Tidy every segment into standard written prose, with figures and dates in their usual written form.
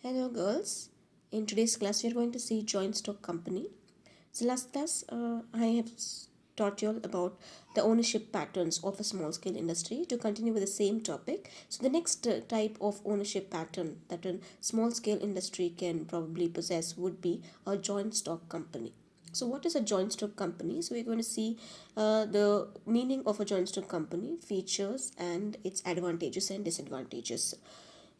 Hello girls, in today's class we are going to see joint stock company. So last class I have taught you all about the ownership patterns of a small scale industry. To continue with the same topic, so the next type of ownership pattern that a small scale industry can probably possess would be a joint stock company. So what is a joint stock company? So we're going to see the meaning of a joint stock company, features and its advantages and disadvantages.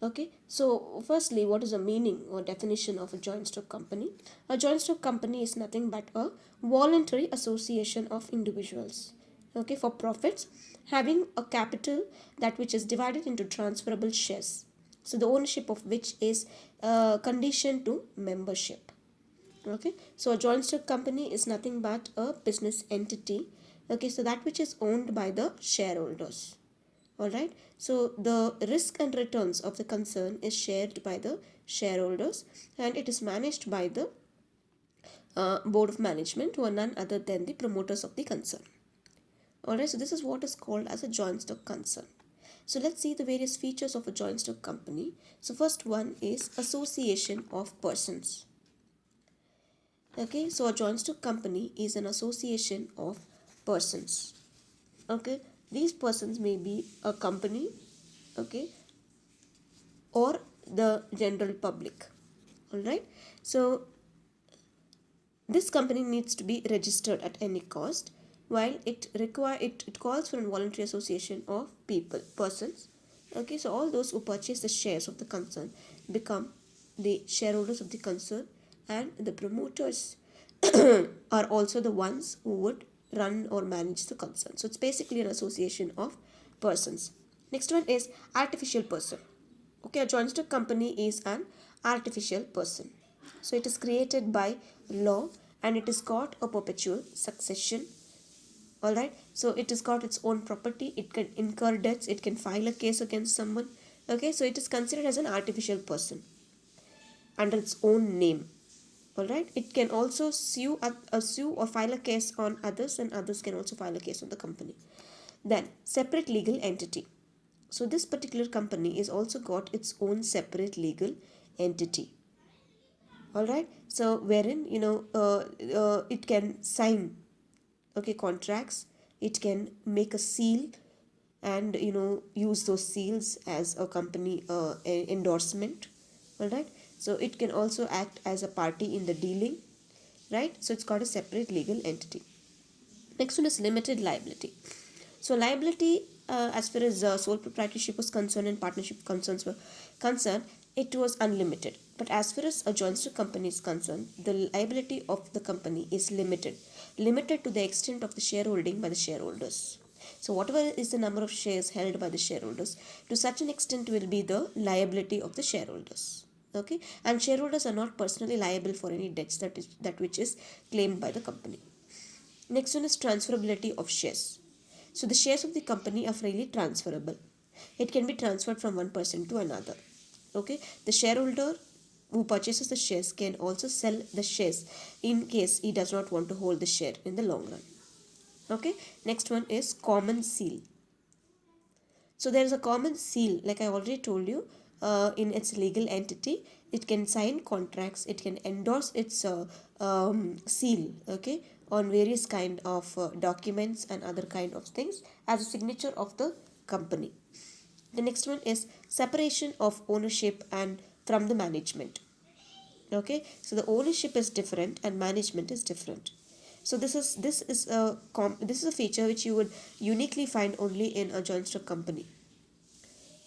Okay, so firstly, what is the meaning or definition of a joint stock company? A joint stock company is nothing but a voluntary association of individuals, okay, for profits, having a capital that which is divided into transferable shares. So the ownership of which is conditioned to membership. Okay, so a joint stock company is nothing but a business entity. Okay, so that which is owned by the shareholders. All right, so the risk and returns of the concern is shared by the shareholders, and it is managed by the board of management, who are none other than the promoters of the concern. All right, so this is what is called as a joint stock concern. So let's see the various features of a joint stock company. So first one is association of persons. Okay, so a joint stock company is an association of persons. Okay, these persons may be a company, okay, or the general public. All right, so this company needs to be registered at any cost, while it calls for a voluntary association of persons. Okay, so all those who purchase the shares of the concern become the shareholders of the concern, and the promoters are also the ones who would run or manage the concern. So it's basically an association of persons. Next one is artificial person. Okay, a joint stock company is an artificial person. So it is created by law, and it is got a perpetual succession. All right, so it has got its own property, it can incur debts, it can file a case against someone. Okay, so it is considered as an artificial person under its own name. All right, it can also sue or file a case on others, and others can also file a case on the company. Then separate legal entity. So this particular company is also got its own separate legal entity. All right, so wherein it can sign, okay, contracts, it can make a seal, and use those seals as a company endorsement. All right, so it can also act as a party in the dealing, right? So it's got a separate legal entity. Next one is limited liability. So liability, as far as sole proprietorship was concerned and partnership concerns were concerned, it was unlimited. But as far as a joint stock company is concerned, the liability of the company is limited to the extent of the shareholding by the shareholders. So whatever is the number of shares held by the shareholders, to such an extent will be the liability of the shareholders. Okay, and shareholders are not personally liable for any debts that which is claimed by the company. Next one is transferability of shares. So the shares of the company are freely transferable. It can be transferred from one person to another. Okay, the shareholder who purchases the shares can also sell the shares in case he does not want to hold the share in the long run. Okay, next one is common seal. So there is a common seal, like I already told you, in its legal entity. It can sign contracts, it can endorse its seal, okay, on various kind of documents and other kind of things as a signature of the company. The next one is separation of ownership and from the management. Okay, so the ownership is different and management is different. So this is a feature which you would uniquely find only in a joint stock company.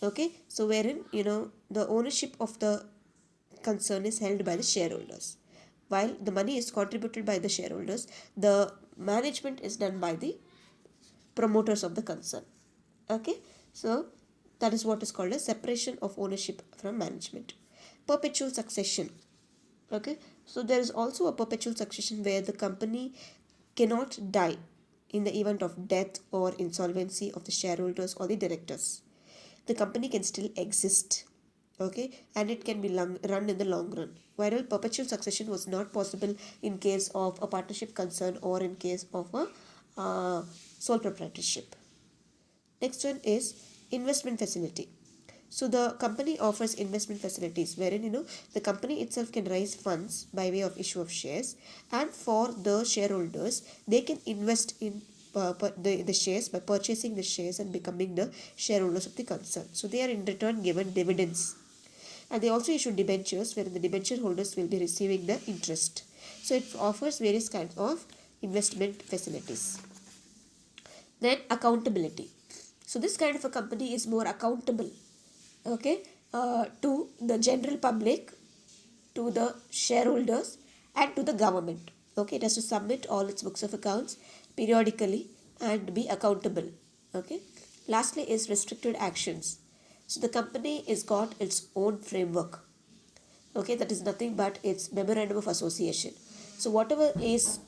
Okay, so wherein the ownership of the concern is held by the shareholders, while the money is contributed by the shareholders, the management is done by the promoters of the concern. Okay, so that is what is called a separation of ownership from management. Perpetual succession. Okay, so there is also a perpetual succession where the company cannot die in the event of death or insolvency of the shareholders or the directors. The company can still exist, okay, and it can be run in the long run, while perpetual succession was not possible in case of a partnership concern or in case of a sole proprietorship. Next one is investment facility. So the company offers investment facilities wherein the company itself can raise funds by way of issue of shares, and for the shareholders they can invest in the shares by purchasing the shares and becoming the shareholders of the concern. So they are in return given dividends, and they also issue debentures wherein the debenture holders will be receiving the interest. So it offers various kinds of investment facilities. Then accountability. So this kind of a company is more accountable, okay, to the general public, to the shareholders, and to the government. Okay, it has to submit all its books of accounts periodically and be accountable. Okay. Lastly is restricted actions. So the company is got its own framework. Okay, that is nothing but its memorandum of association. So whatever is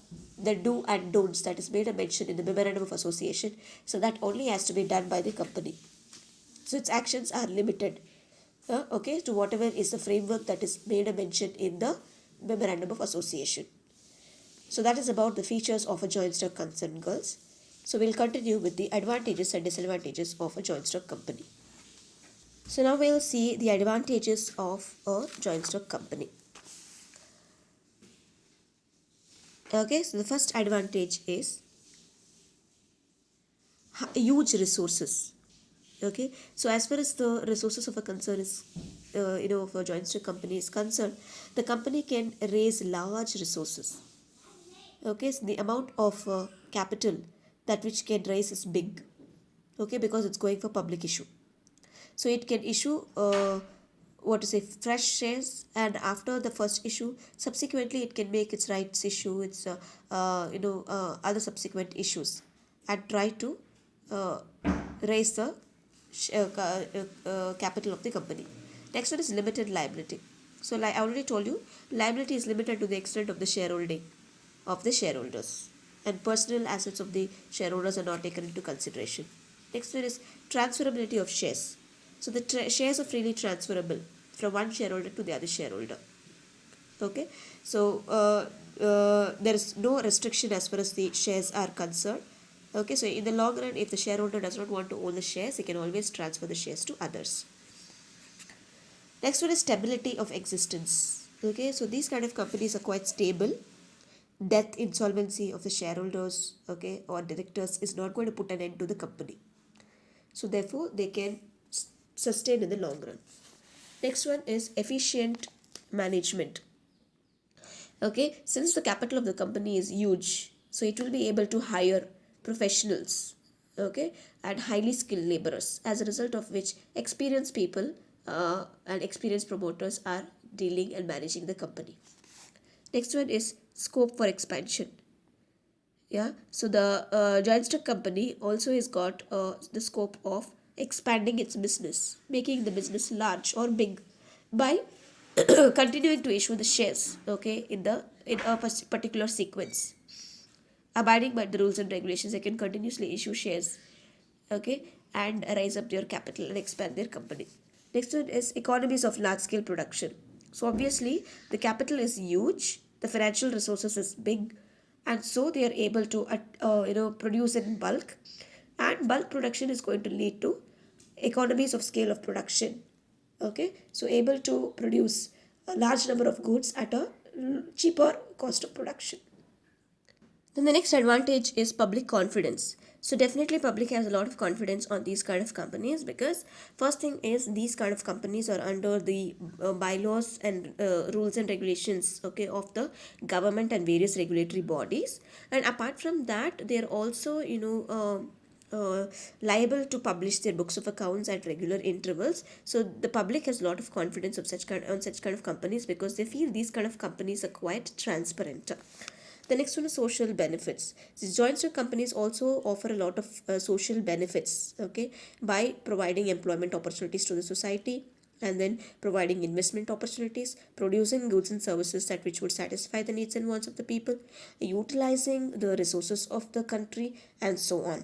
the do and don'ts that is made a mention in the memorandum of association, so that only has to be done by the company. So its actions are limited, okay, to whatever is the framework that is made a mention in the memorandum of association. So that is about the features of a joint stock concern, girls. So we'll continue with the advantages and disadvantages of a joint stock company. So now we'll see the advantages of a joint stock company. Okay, so the first advantage is huge resources. Okay, so as far as the resources of a concern is, of a joint stock company is concerned, the company can raise large resources. Okay, so the amount of capital that which can raise is big. Okay, because it's going for public issue. So it can issue what to say fresh shares, and after the first issue, subsequently it can make its rights issue, its other subsequent issues, and try to uh, raise the capital of the company. Next one is limited liability. So like I already told you, liability is limited to the extent of the shareholding of the shareholders, and personal assets of the shareholders are not taken into consideration. Next one is transferability of shares. So the shares are freely transferable from one shareholder to the other shareholder. Okay, so there is no restriction as far as the shares are concerned. Okay, so in the long run, if the shareholder does not want to own the shares, he can always transfer the shares to others. Next one is stability of existence. Okay, so these kind of companies are quite stable. Death, insolvency of the shareholders, okay, or directors is not going to put an end to the company. So therefore, they can sustain in the long run. Next one is efficient management. Okay, since the capital of the company is huge, so it will be able to hire professionals, okay, and highly skilled laborers, as a result of which experienced people and experienced promoters are dealing and managing the company. Next one is scope for expansion. Yeah, so the giant stock company also has got the scope of expanding its business, making the business large or big by continuing to issue the shares, okay, in a particular sequence, abiding by the rules and regulations. They can continuously issue shares, okay, and raise up their capital and expand their company. Next one is economies of large scale production. So obviously the capital is huge, the financial resources is big, and so they are able to produce in bulk, and bulk production is going to lead to economies of scale of production. Okay, so able to produce a large number of goods at a cheaper cost of production. Then the next advantage is public confidence. So definitely public has a lot of confidence on these kind of companies, because first thing is these kind of companies are under the bylaws and rules and regulations, okay, of the government and various regulatory bodies. And apart from that, they're also liable to publish their books of accounts at regular intervals. So the public has a lot of confidence of such kind of companies, because they feel these kind of companies are quite transparent. The next one is social benefits. These joint stock companies also offer a lot of social benefits, okay, by providing employment opportunities to the society, and then providing investment opportunities, producing goods and services that which would satisfy the needs and wants of the people, utilizing the resources of the country, and so on.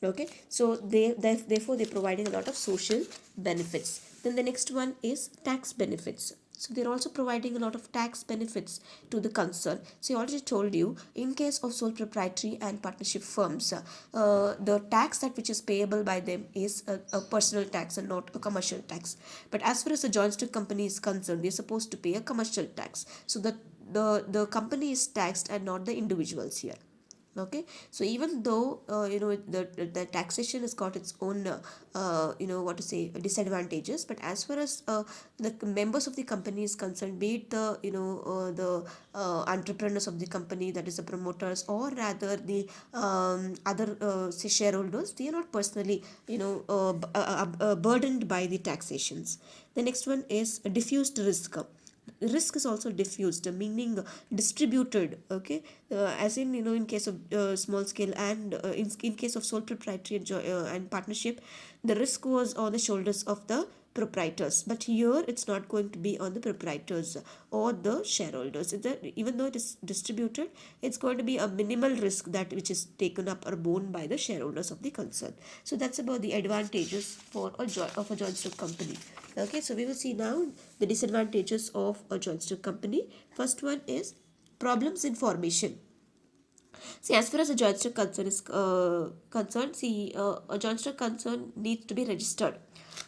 Okay, so therefore they're providing a lot of social benefits. Then the next one is tax benefits. So they're also providing a lot of tax benefits to the concern. So I already told you, in case of sole proprietary and partnership firms, the tax that which is payable by them is a personal tax and not a commercial tax. But as far as a joint stock company is concerned, they're supposed to pay a commercial tax. So the company is taxed and not the individuals here. Okay, so even though the taxation has got its own what to say, disadvantages, but as far as the members of the company is concerned, be it the the entrepreneurs of the company, that is the promoters, or rather the other say shareholders, they are not personally burdened by the taxations. The next one is diffused risk. Risk is also diffused, meaning distributed. Okay, as in in case of small scale and in case of sole proprietary and partnership, the risk was on the shoulders of the proprietors, but here it's not going to be on the proprietors or the shareholders. Even though it is distributed, it's going to be a minimal risk that which is taken up or borne by the shareholders of the concern. So that's about the advantages for of a joint stock company. Okay, so we will see now the disadvantages of a joint stock company. First one is problems in formation. See, as far as a joint stock concern is concerned, see, a joint stock concern needs to be registered.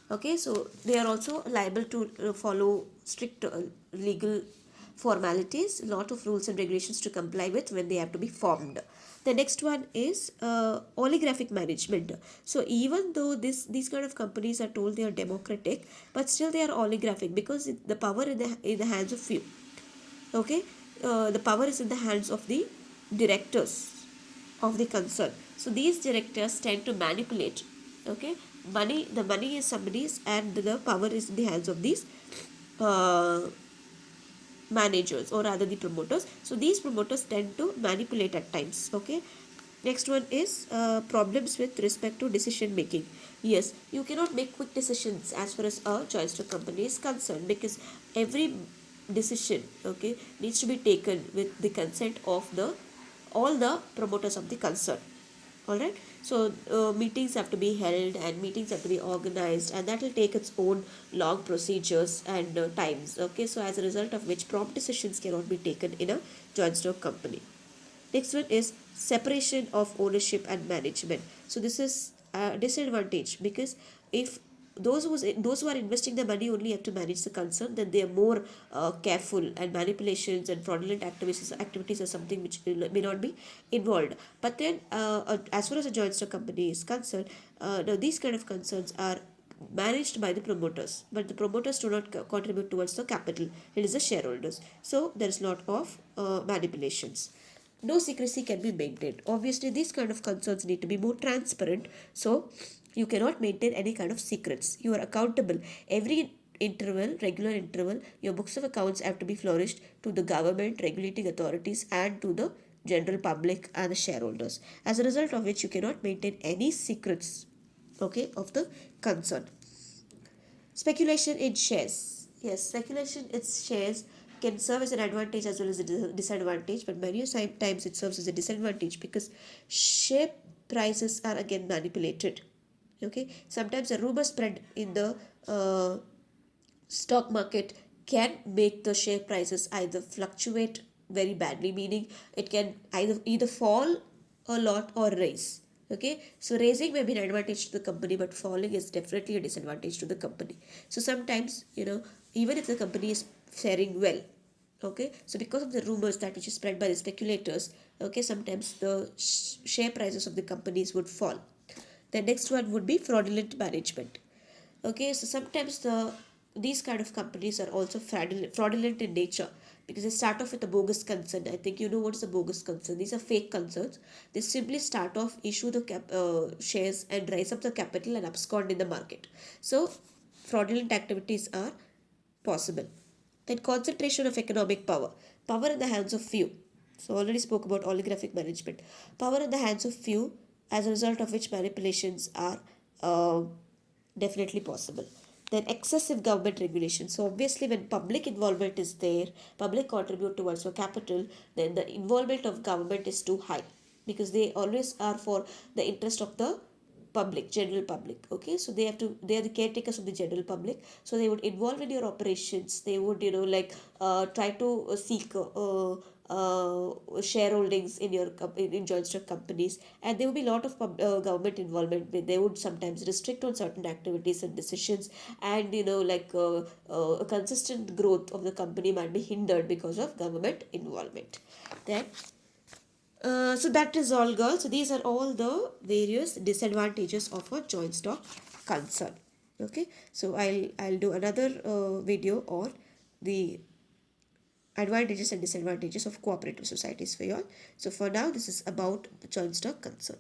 Okay, so they are also liable to follow strict legal formalities, lot of rules and regulations to comply with when they have to be formed. The next one is oligarchic management. So even though these kind of companies are told they are democratic, but still they are oligarchic because the power in the hands of few. Okay, the power is in the hands of the directors of the concern. So these directors tend to manipulate. Okay, the money is somebody's and the power is in the hands of these uh, managers, or rather the promoters. So these promoters tend to manipulate at times. Okay, next one is problems with respect to decision making. Yes, you cannot make quick decisions as far as a joint stock company is concerned, because every decision, okay, needs to be taken with the consent of the all the promoters of the concern. All right, so meetings have to be held and meetings have to be organized, and that will take its own long procedures and times. Okay, so as a result of which prompt decisions cannot be taken in a joint stock company. Next one is separation of ownership and management. So this is a disadvantage, because if those who are investing the money only have to manage the concern, then they are more careful, and manipulations and fraudulent activities are something which may not be involved. But then as far as a joint stock company is concerned, now these kind of concerns are managed by the promoters, but the promoters do not contribute towards the capital. It is the shareholders, so there is a lot of manipulations. No secrecy can be maintained. Obviously these kind of concerns need to be more transparent, so you cannot maintain any kind of secrets. You are accountable every regular interval. Your books of accounts have to be flourished to the government, regulating authorities, and to the general public and the shareholders, as a result of which you cannot maintain any secrets, okay, of the concern. Speculation in shares. Yes, speculation in shares can serve as an advantage as well as a disadvantage, but many times it serves as a disadvantage because share prices are again manipulated. Okay, sometimes a rumor spread in the stock market can make the share prices either fluctuate very badly, meaning it can either fall a lot or rise. Okay, so raising may be an advantage to the company, but falling is definitely a disadvantage to the company. So sometimes, even if the company is faring well, okay, so because of the rumors that which is spread by the speculators, okay, sometimes the share prices of the companies would fall. The next one would be fraudulent management. Okay, so sometimes these kind of companies are also fraudulent in nature, because they start off with a bogus concern. I think you know what is a bogus concern. These are fake concerns. They simply start off, issue the shares and raise up the capital and abscond in the market. So fraudulent activities are possible. Then concentration of economic power. Power in the hands of few. So already spoke about oligarchic management. Power in the hands of few, as a result of which manipulations are uh, definitely possible. Then excessive government regulation. So obviously when public involvement is there, public contribute towards your capital, then the involvement of government is too high, because they always are for the interest of the public, general public. Okay, so they are the caretakers of the general public, so they would involve in your operations. They would, like, try to seek shareholdings in your in joint stock companies, and there will be a lot of government involvement. They would sometimes restrict on certain activities and decisions, and like, a consistent growth of the company might be hindered because of government involvement. Then, so that is all, girls. So these are all the various disadvantages of a joint stock concern. Okay, so I'll do another video on the advantages and disadvantages of cooperative societies for you all. So for now, this is about the joint stock concern.